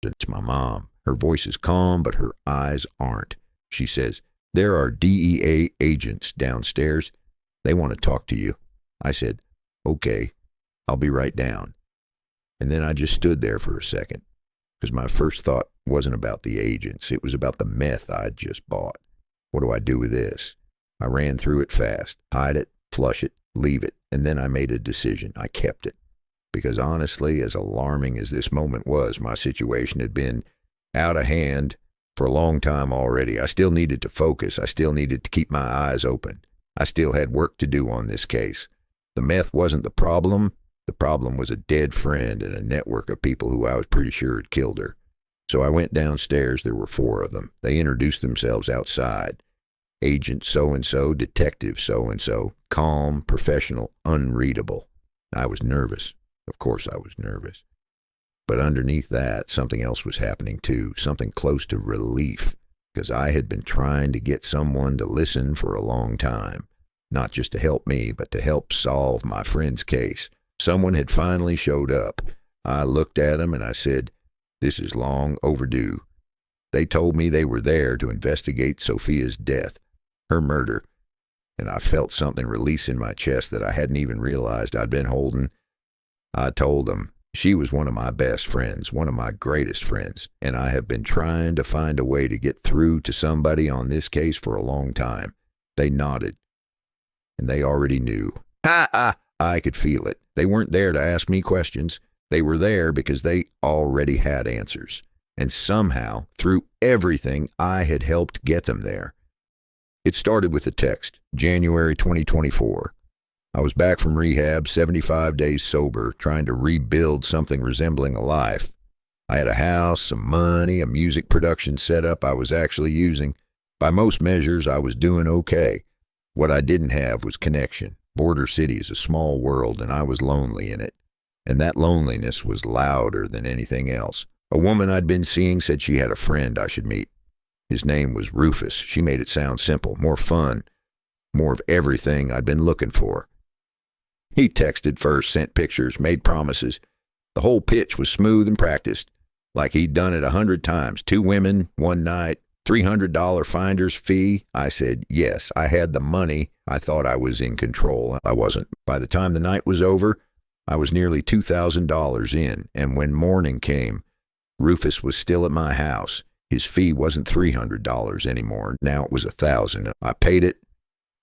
It's my mom. Her voice is calm, but her eyes aren't. She says, "There are DEA agents downstairs. They want to talk to you." I said, "Okay, I'll be right down." And then I just stood there for a second, because my first thought wasn't about the agents. It was about the meth I'd just bought. What do I do with this? I ran through it fast. Hide it, flush it, leave it, and then I made a decision. I kept it. Because honestly, as alarming as this moment was, my situation had been out of hand for a long time already. I still needed to focus. I still needed to keep my eyes open. I still had work to do on this case. The meth wasn't the problem. The problem was a dead friend and a network of people who I was pretty sure had killed her. So I went downstairs. There were 4 of them. They introduced themselves outside. Agent so-and-so, Detective so-and-so, calm, professional, unreadable. I was nervous. Of course I was nervous. But underneath that, something else was happening too, something close to relief, because I had been trying to get someone to listen for a long time, not just to help me, but to help solve my friend's case. Someone had finally showed up. I looked at him and I said, "This is long overdue." They told me they were there to investigate Sophia's death, her murder, and I felt something release in my chest that I hadn't even realized I'd been holding. I told them, she was one of my best friends, one of my greatest friends, and I have been trying to find a way to get through to somebody on this case for a long time. They nodded, and they already knew. I could feel it. They weren't there to ask me questions. They were there because they already had answers. And somehow, through everything, I had helped get them there. It started with a text, January 2024. I was back from rehab, 75 days sober, trying to rebuild something resembling a life. I had a house, some money, a music production setup I was actually using. By most measures, I was doing okay. What I didn't have was connection. Border City is a small world, and I was lonely in it. And that loneliness was louder than anything else. A woman I'd been seeing said she had a friend I should meet. His name was Rufus. She made it sound simple, more fun, more of everything I'd been looking for. He texted first, sent pictures, made promises. The whole pitch was smooth and practiced, like he'd done it 100 times. 2 women, 1 night, $300 finder's fee. I said yes. I had the money. I thought I was in control. I wasn't. By the time the night was over, I was nearly $2,000 in, and when morning came, Rufus was still at my house. His fee wasn't $300 anymore. Now it was $1,000. I paid it.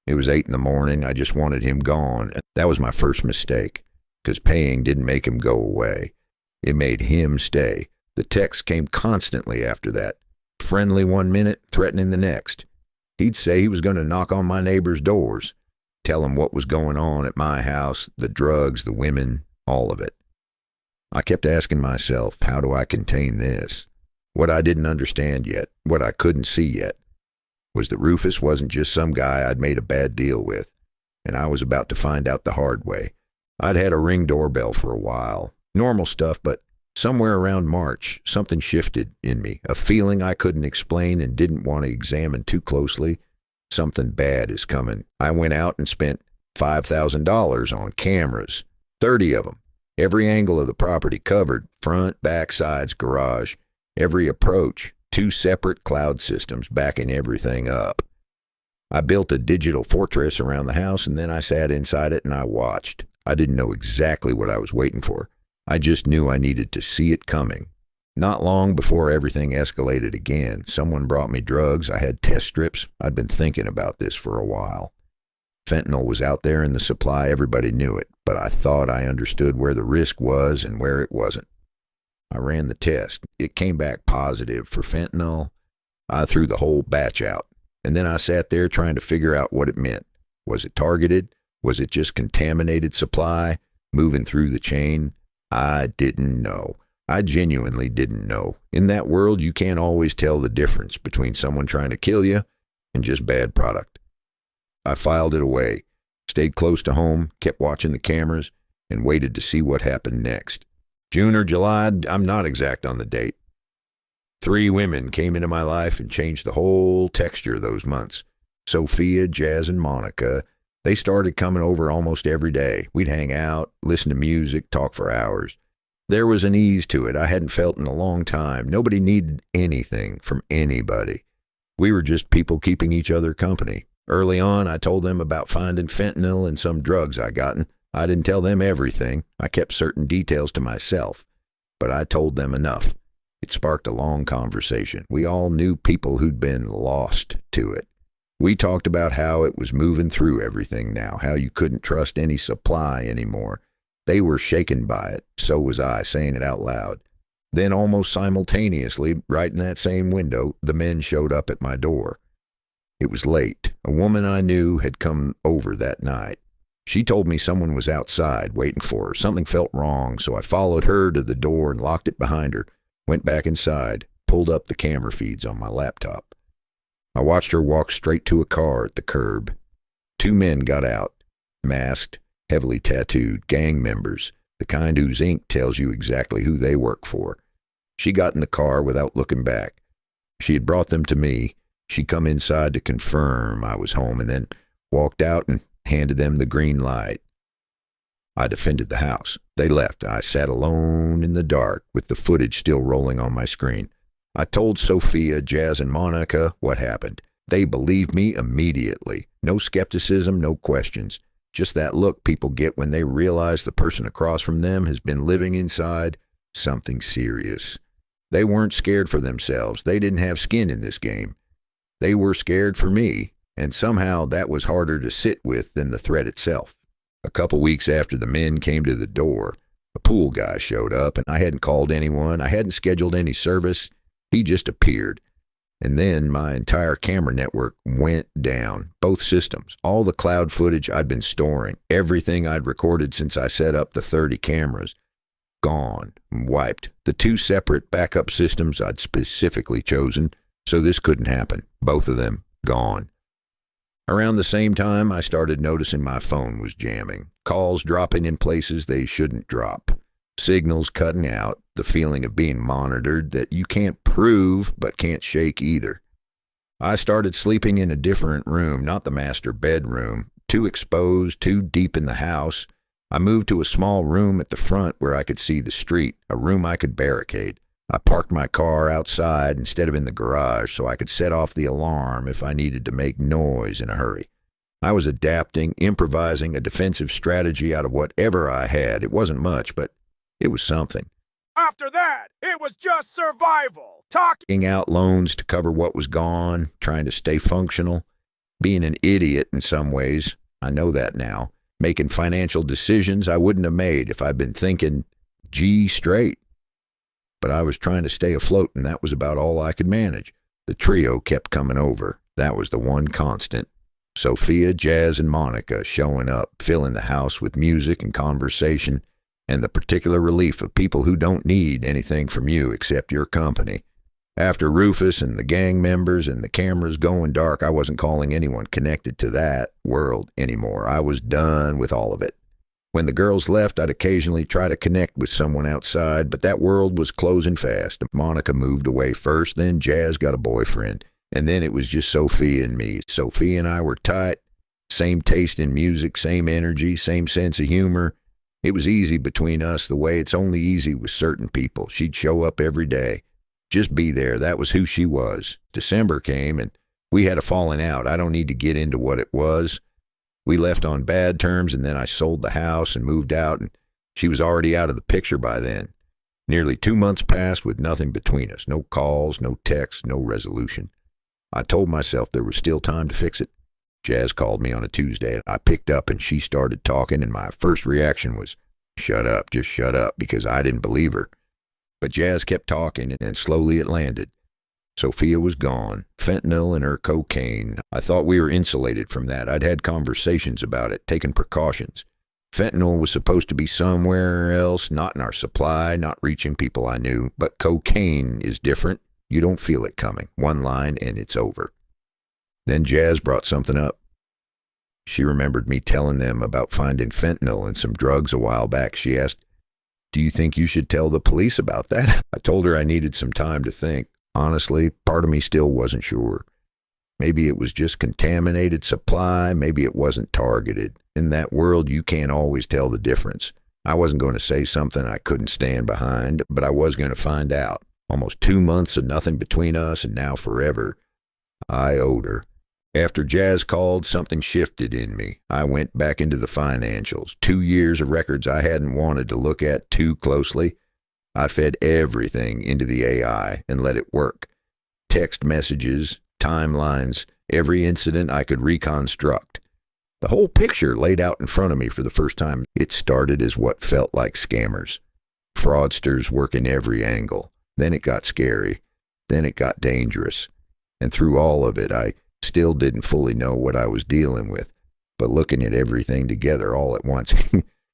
It was 8 in the morning. I just wanted him gone. That was my first mistake, because paying didn't make him go away. It made him stay. The texts came constantly after that. Friendly 1 minute, threatening the next. He'd say he was going to knock on my neighbors' doors, tell them what was going on at my house, the drugs, the women, all of it. I kept asking myself, how do I contain this? What I didn't understand yet, what I couldn't see yet, was that Rufus wasn't just some guy I'd made a bad deal with, and I was about to find out the hard way. I'd had a Ring doorbell for a while. Normal stuff, but somewhere around March, something shifted in me, a feeling I couldn't explain and didn't want to examine too closely. Something bad is coming. I went out and spent $5,000 on cameras, 30 of them. Every angle of the property covered, front, back, sides, garage, every approach, 2 separate cloud systems backing everything up. I built a digital fortress around the house, and then I sat inside it and I watched. I didn't know exactly what I was waiting for. I just knew I needed to see it coming. Not long before everything escalated again, someone brought me drugs. I had test strips. I'd been thinking about this for a while. Fentanyl was out there in the supply. Everybody knew it, but I thought I understood where the risk was and where it wasn't. I ran the test. It came back positive for fentanyl. I threw the whole batch out, and then I sat there trying to figure out what it meant. Was it targeted? Was it just contaminated supply moving through the chain? I didn't know. I genuinely didn't know. In that world, you can't always tell the difference between someone trying to kill you and just bad product. I filed it away, stayed close to home, kept watching the cameras, and waited to see what happened next. June or July, I'm not exact on the date. 3 women came into my life and changed the whole texture of those months. Sophia, Jazz, and Monica. They started coming over almost every day. We'd hang out, listen to music, talk for hours. There was an ease to it I hadn't felt in a long time. Nobody needed anything from anybody. We were just people keeping each other company. Early on, I told them about finding fentanyl and some drugs I gotten. I didn't tell them everything. I kept certain details to myself. But I told them enough. It sparked a long conversation. We all knew people who'd been lost to it. We talked about how it was moving through everything now, how you couldn't trust any supply anymore. They were shaken by it. So was I, saying it out loud. Then almost simultaneously, right in that same window, the men showed up at my door. It was late. A woman I knew had come over that night. She told me someone was outside waiting for her. Something felt wrong, so I followed her to the door and locked it behind her. Went back inside, pulled up the camera feeds on my laptop. I watched her walk straight to a car at the curb. 2 men got out, masked, heavily tattooed, gang members, the kind whose ink tells you exactly who they work for. She got in the car without looking back. She had brought them to me. She come inside to confirm I was home and then walked out and handed them the green light. I defended the house. They left. I sat alone in the dark with the footage still rolling on my screen. I told Sophia, Jazz, and Monica what happened. They believed me immediately. No skepticism, no questions. Just that look people get when they realize the person across from them has been living inside something serious. They weren't scared for themselves. They didn't have skin in this game. They were scared for me, and somehow that was harder to sit with than the threat itself. A couple weeks after the men came to the door, a pool guy showed up, and I hadn't called anyone. I hadn't scheduled any service. He just appeared. And then my entire camera network went down. Both systems, all the cloud footage I'd been storing, everything I'd recorded since I set up the 30 cameras, gone, wiped. The 2 separate backup systems I'd specifically chosen, so this couldn't happen. Both of them gone. Around the same time, I started noticing my phone was jamming. Calls dropping in places they shouldn't drop. Signals cutting out. The feeling of being monitored that you can't prove but can't shake either. I started sleeping in a different room, not the master bedroom. Too exposed, too deep in the house. I moved to a small room at the front where I could see the street, a room I could barricade. I parked my car outside instead of in the garage so I could set off the alarm if I needed to make noise in a hurry. I was adapting, improvising a defensive strategy out of whatever I had. It wasn't much, but it was something. After that, it was just survival. Taking out loans to cover what was gone, trying to stay functional, being an idiot in some ways. I know that now. Making financial decisions I wouldn't have made if I'd been thinking, gee, straight. But I was trying to stay afloat, and that was about all I could manage. The trio kept coming over. That was the one constant. Sophia, Jazz, and Monica showing up, filling the house with music and conversation, and the particular relief of people who don't need anything from you except your company. After Rufus and the gang members and the cameras going dark, I wasn't calling anyone connected to that world anymore. I was done with all of it. When the girls left, I'd occasionally try to connect with someone outside, but that world was closing fast. Monica moved away first, then Jazz got a boyfriend, and then it was just Sophia and me. Sophia and I were tight, same taste in music, same energy, same sense of humor. It was easy between us the way it's only easy with certain people. She'd show up every day. Just be there. That was who she was. December came, and we had a falling out. I don't need to get into what it was. We left on bad terms, and then I sold the house and moved out, and she was already out of the picture by then. Nearly 2 months passed with nothing between us. No calls, no texts, no resolution. I told myself there was still time to fix it. Jazz called me on a Tuesday. I picked up, and she started talking, and my first reaction was, shut up, just shut up, because I didn't believe her. But Jazz kept talking, and slowly it landed. Sophia was gone. Fentanyl and her cocaine. I thought we were insulated from that. I'd had conversations about it, taken precautions. Fentanyl was supposed to be somewhere else, not in our supply, not reaching people I knew. But cocaine is different. You don't feel it coming. One line, and it's over. Then Jazz brought something up. She remembered me telling them about finding fentanyl and some drugs a while back. She asked, do you think you should tell the police about that? I told her I needed some time to think. Honestly, part of me still wasn't sure. Maybe it was just contaminated supply. Maybe it wasn't targeted. In that world, you can't always tell the difference. I wasn't going to say something I couldn't stand behind, but I was going to find out. Almost 2 months of nothing between us, and now forever. I owed her. After Jazz called, something shifted in me. I went back into the financials. 2 years of records I hadn't wanted to look at too closely. I fed everything into the AI and let it work. Text messages, timelines, every incident I could reconstruct. The whole picture laid out in front of me for the first time. It started as what felt like scammers. Fraudsters working every angle. Then it got scary. Then it got dangerous. And through all of it, I still didn't fully know what I was dealing with. But looking at everything together all at once,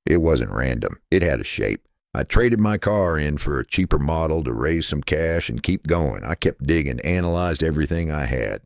it wasn't random. It had a shape. I traded my car in for a cheaper model to raise some cash and keep going. I kept digging, analyzed everything I had.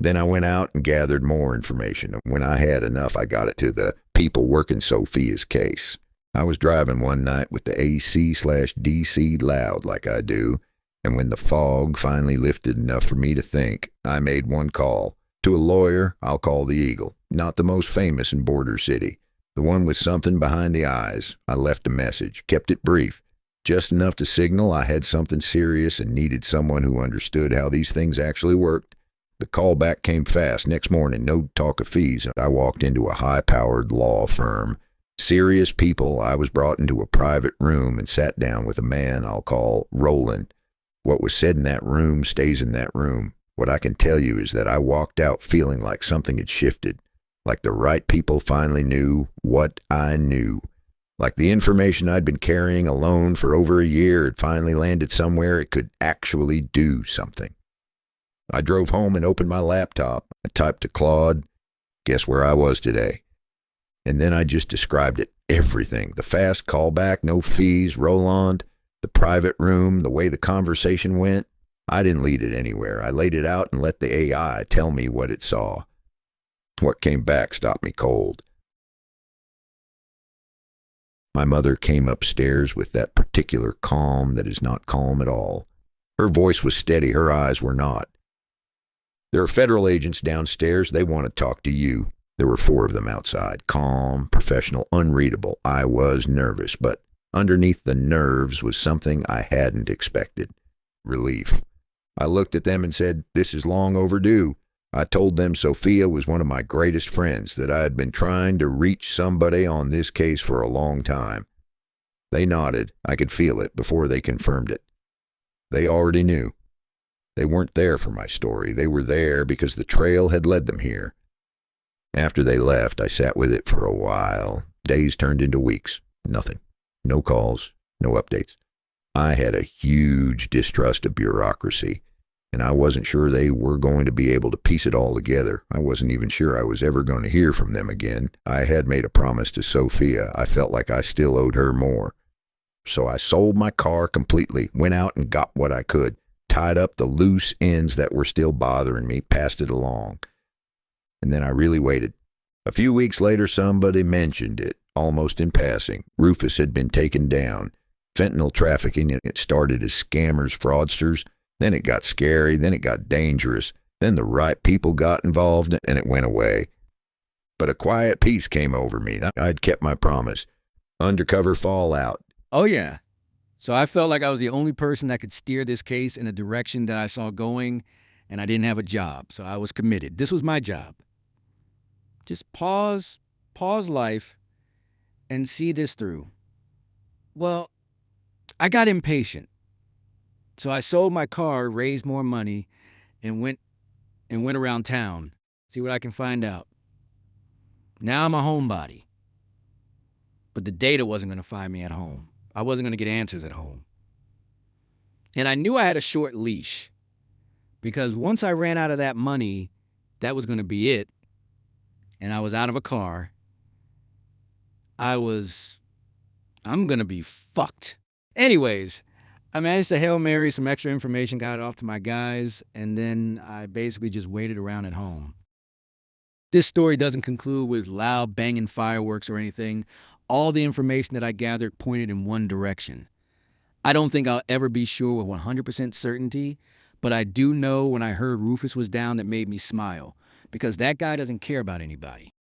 Then I went out and gathered more information. When I had enough, I got it to the people working Sophia's case. I was driving one night with the AC/DC loud like I do, and when the fog finally lifted enough for me to think, I made one call. To a lawyer I'll call the Eagle, not the most famous in Border City. The one with something behind the eyes. I left a message, kept it brief, just enough to signal I had something serious and needed someone who understood how these things actually worked. The call back came fast. Next morning, no talk of fees. I walked into a high-powered law firm. Serious people. I was brought into a private room and sat down with a man I'll call Roland. What was said in that room stays in that room. What I can tell you is that I walked out feeling like something had shifted. Like the right people finally knew what I knew. Like the information I'd been carrying alone for over a year had finally landed somewhere it could actually do something. I drove home and opened my laptop. I typed to Claude. Guess where I was today? And then I just described it. Everything. The fast callback, no fees, Roland, the private room, the way the conversation went. I didn't lead it anywhere. I laid it out and let the AI tell me what it saw. What came back stopped me cold. My mother came upstairs with that particular calm that is not calm at all. Her voice was steady. Her eyes were not. There are federal agents downstairs. They want to talk to you. There were 4 of them outside. Calm, professional, unreadable. I was nervous, but underneath the nerves was something I hadn't expected. Relief. I looked at them and said, "This is long overdue." I told them Sophia was one of my greatest friends, that I had been trying to reach somebody on this case for a long time. They nodded. I could feel it before they confirmed it. They already knew. They weren't there for my story. They were there because the trail had led them here. After they left, I sat with it for a while. Days turned into weeks. Nothing. No calls. No updates. I had a huge distrust of bureaucracy, and I wasn't sure they were going to be able to piece it all together. I wasn't even sure I was ever going to hear from them again. I had made a promise to Sophia. I felt like I still owed her more. So I sold my car completely, went out and got what I could, tied up the loose ends that were still bothering me, passed it along. And then I really waited. A few weeks later, somebody mentioned it, almost in passing. Rufus had been taken down. Fentanyl trafficking, and it started as scammers, fraudsters. Then it got scary. Then it got dangerous. Then the right people got involved, and it went away. But a quiet peace came over me. I'd kept my promise. Undercover Fallout. Oh, yeah. So I felt like I was the only person that could steer this case in a direction that I saw going, and I didn't have a job, so I was committed. This was my job. Just pause life, and see this through. Well, I got impatient. So I sold my car, raised more money, and went around town, see what I can find out. Now I'm a homebody. But the data wasn't going to find me at home. I wasn't going to get answers at home. And I knew I had a short leash, because once I ran out of that money, that was going to be it. And I was out of a car. I'm going to be fucked. Anyways, I managed to Hail Mary some extra information, got it off to my guys, and then I basically just waited around at home. This story doesn't conclude with loud banging fireworks or anything. All the information that I gathered pointed in one direction. I don't think I'll ever be sure with 100% certainty, but I do know when I heard Rufus was down, that made me smile, because that guy doesn't care about anybody.